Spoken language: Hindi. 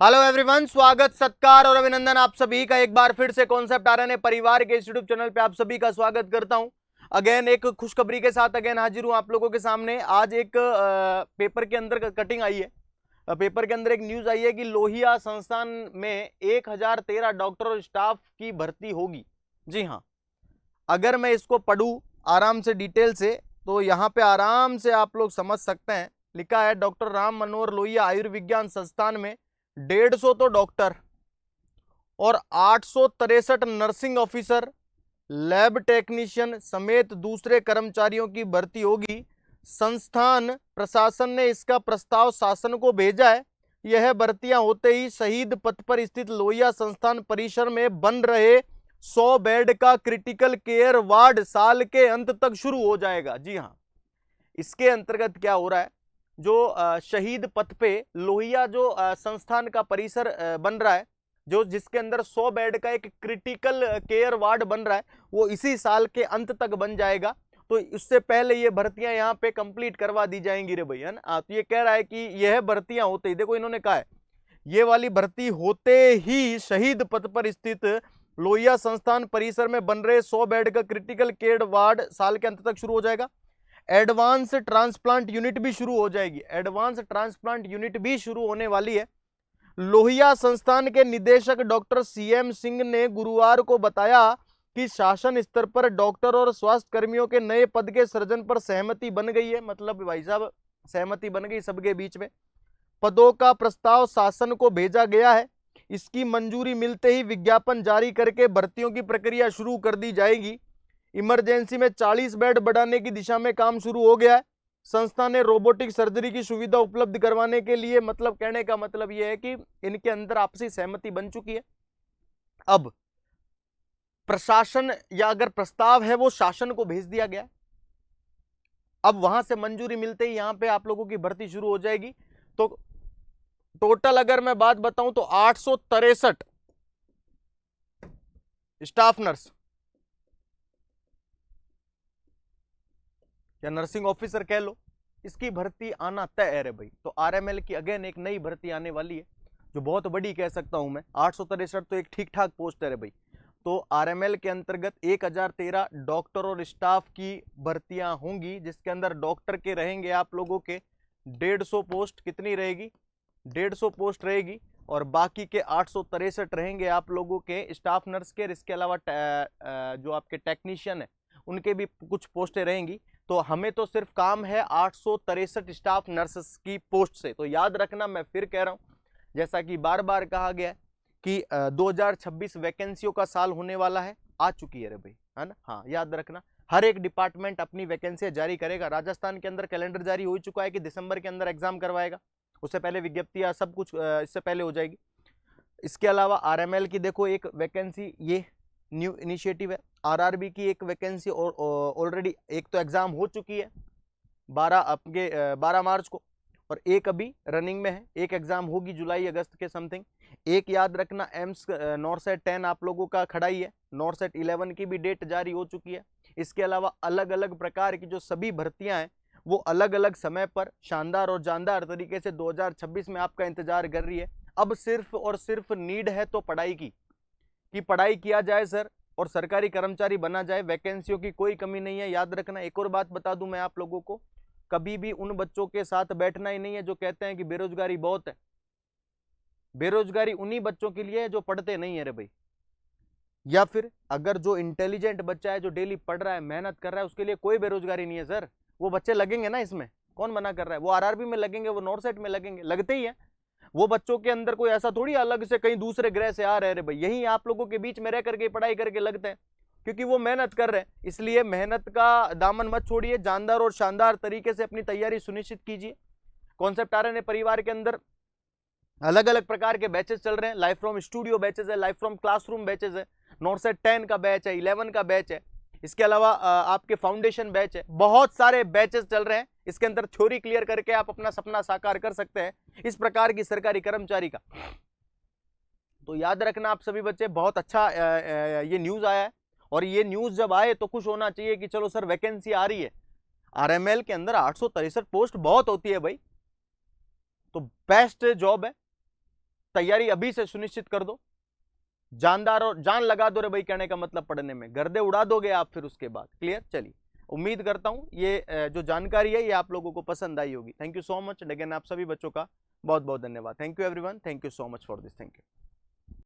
हेलो एवरीवन, स्वागत सत्कार और अभिनंदन आप सभी का एक बार फिर से कॉन्सेप्ट आरएनए परिवार के यूट्यूब चैनल पे आप सभी का स्वागत करता हूं। अगेन एक खुशखबरी के साथ अगेन हाजिर हूं आप लोगों के सामने। आज एक पेपर के अंदर कटिंग आई है। पेपर के अंदर एक न्यूज आई है कि लोहिया संस्थान में 1013 डॉक्टर और स्टाफ की भर्ती होगी। जी हाँ, अगर मैं इसको पढ़ूं आराम से डिटेल से तो यहाँ पे आराम से आप लोग समझ सकते हैं। लिखा है डॉक्टर राम मनोहर लोहिया आयुर्विज्ञान संस्थान में 150 तो डॉक्टर और 863 नर्सिंग ऑफिसर, लैब टेक्नीशियन समेत दूसरे कर्मचारियों की भर्ती होगी। संस्थान प्रशासन ने इसका प्रस्ताव शासन को भेजा है। यह भर्तियां होते ही शहीद पथ पर स्थित लोहिया संस्थान परिसर में बन रहे 100 बेड का क्रिटिकल केयर वार्ड साल के अंत तक शुरू हो जाएगा। जी हाँ, इसके अंतर्गत क्या हो रहा है, जो शहीद पथ पे लोहिया जो संस्थान का परिसर बन रहा है, जो जिसके अंदर 100 बेड का एक क्रिटिकल केयर वार्ड बन रहा है, वो इसी साल के अंत तक बन जाएगा। तो इससे पहले ये भर्तियां यहाँ पे कंप्लीट करवा दी जाएंगी रे भाई, है ना। तो ये कह रहा है कि यह भर्तियां होते ही, देखो इन्होंने कहा है ये वाली भर्ती होते ही शहीद पथ पर स्थित लोहिया संस्थान परिसर में बन रहे 100 बेड का क्रिटिकल केयर वार्ड साल के अंत तक शुरू हो जाएगा। एडवांस ट्रांसप्लांट यूनिट भी शुरू हो जाएगी। एडवांस ट्रांसप्लांट यूनिट भी शुरू होने वाली है। लोहिया संस्थान के निदेशक डॉक्टर सीएम सिंह ने गुरुवार को बताया कि शासन स्तर पर डॉक्टर और स्वास्थ्य कर्मियों के नए पद के सृजन पर सहमति बन गई है। मतलब भाई साहब सहमति बन गई सबके बीच में। पदों का प्रस्ताव शासन को भेजा गया है। इसकी मंजूरी मिलते ही विज्ञापन जारी करके भर्तियों की प्रक्रिया शुरू कर दी जाएगी। इमरजेंसी में 40 बेड बढ़ाने की दिशा में काम शुरू हो गया है। संस्था ने रोबोटिक सर्जरी की सुविधा उपलब्ध करवाने के लिए, मतलब कहने का मतलब यह है कि इनके अंदर आपसी सहमति बन चुकी है। अब प्रशासन या अगर प्रस्ताव है वो शासन को भेज दिया गया। अब वहां से मंजूरी मिलते ही यहां पे आप लोगों की भर्ती शुरू हो जाएगी। तो टोटल अगर मैं बात बताऊं तो 863 स्टाफ नर्स या नर्सिंग ऑफिसर कह लो, इसकी भर्ती आना तय है रे भाई। तो आरएमएल की अगेन एक नई भर्ती आने वाली है, जो बहुत बड़ी कह सकता हूं मैं। 863 तो एक ठीक ठाक पोस्ट है रे भाई। तो आरएमएल के अंतर्गत 1013 डॉक्टर और स्टाफ की भर्तियां होंगी, जिसके अंदर डॉक्टर के रहेंगे आप लोगों के 150 पोस्ट। कितनी रहेगी? 150 पोस्ट रहेगी। और बाकी के 863 रहेंगे आप लोगों के स्टाफ नर्स के। इसके अलावा जो आपके टेक्नीशियन है उनके भी कुछ पोस्टें रहेंगी। तो हमें तो सिर्फ काम है 863 स्टाफ नर्सेस की पोस्ट से। तो याद रखना, मैं फिर कह रहा हूं, जैसा कि बार बार कहा गया है कि 2026 वैकेंसियों का साल होने वाला है। आ चुकी है रे भाई, है ना। हाँ, याद रखना, हर एक डिपार्टमेंट अपनी वैकेंसी जारी करेगा। राजस्थान के अंदर कैलेंडर जारी हो चुका है कि दिसंबर के अंदर एग्जाम करवाएगा। उससे पहले विज्ञप्तियां सब कुछ इससे पहले हो जाएगी। इसके अलावा आरएमएल की देखो एक वैकेंसी, ये न्यू इनिशिएटिव है। आरआरबी की एक वैकेंसी ऑलरेडी एक तो एग्जाम हो चुकी है 12 मार्च को, और एक अभी रनिंग में है। एक एग्जाम होगी जुलाई अगस्त के समथिंग। एक याद रखना एम्स नॉरसेट 10 आप लोगों का खड़ा ही है। नॉरसेट 11 की भी डेट जारी हो चुकी है। इसके अलावा अलग अलग प्रकार की जो सभी भर्तियां हैं वो अलग अलग समय पर शानदार और जानदार तरीके से 2026 में आपका इंतजार कर रही है। अब सिर्फ और सिर्फ नीड है तो पढ़ाई की, पढ़ाई किया जाए सर, और सरकारी कर्मचारी बना जाए। वैकेंसियों की कोई कमी नहीं है, याद रखना। एक और बात बता दूं मैं आप लोगों को, कभी भी उन बच्चों के साथ बैठना ही नहीं है जो कहते हैं कि बेरोजगारी बहुत है। बेरोजगारी उन्हीं बच्चों के लिए है जो पढ़ते नहीं है रे भाई। या फिर अगर जो इंटेलिजेंट बच्चा है, जो डेली पढ़ रहा है, मेहनत कर रहा है, उसके लिए कोई बेरोजगारी नहीं है सर। वो बच्चे लगेंगे ना इसमें, कौन मना कर रहा है। वो आरआरबी में लगेंगे, वो नॉरसेट में लगेंगे, लगते ही है। वो बच्चों के अंदर कोई ऐसा थोड़ी अलग से कहीं दूसरे ग्रह से आ रहे हैं भाई, यही आप लोगों के बीच में रह करके पढ़ाई करके लगते हैं, क्योंकि वो मेहनत कर रहे हैं। इसलिए मेहनत का दामन मत छोड़िए, जानदार और शानदार तरीके से अपनी तैयारी सुनिश्चित कीजिए। कॉन्सेप्ट आरएनए परिवार के अंदर अलग अलग प्रकार के बैचेस चल रहे हैं। लाइफ फ्रॉम स्टूडियो बैचेस है, लाइफ फ्रॉम क्लासरूम बैचेस है, नॉरसेट 10 का बैच है, 11 का बैच है। इसके अलावा आपके फाउंडेशन बैच है। बहुत सारे बैचेस चल रहे हैं। इसके अंदर थ्योरी क्लियर करके आप अपना सपना साकार कर सकते हैं इस प्रकार की सरकारी कर्मचारी का। तो याद रखना आप सभी बच्चे, बहुत अच्छा ये न्यूज आया है। और ये न्यूज जब आए तो खुश होना चाहिए कि चलो सर वैकेंसी आ रही है। आरएमएल के अंदर 863 पोस्ट बहुत होती है भाई, तो बेस्ट जॉब है। तैयारी अभी से सुनिश्चित कर दो, जानदार और जान लगा दो रे भाई, कहने का मतलब पढ़ने में गर्दे उड़ा दोगे आप फिर उसके बाद। क्लियर? चलिए, उम्मीद करता हूं ये जो जानकारी है ये आप लोगों को पसंद आई होगी। Thank you so much again, आप सभी बच्चों का बहुत बहुत धन्यवाद। Thank you everyone, thank you so much for this, thank you.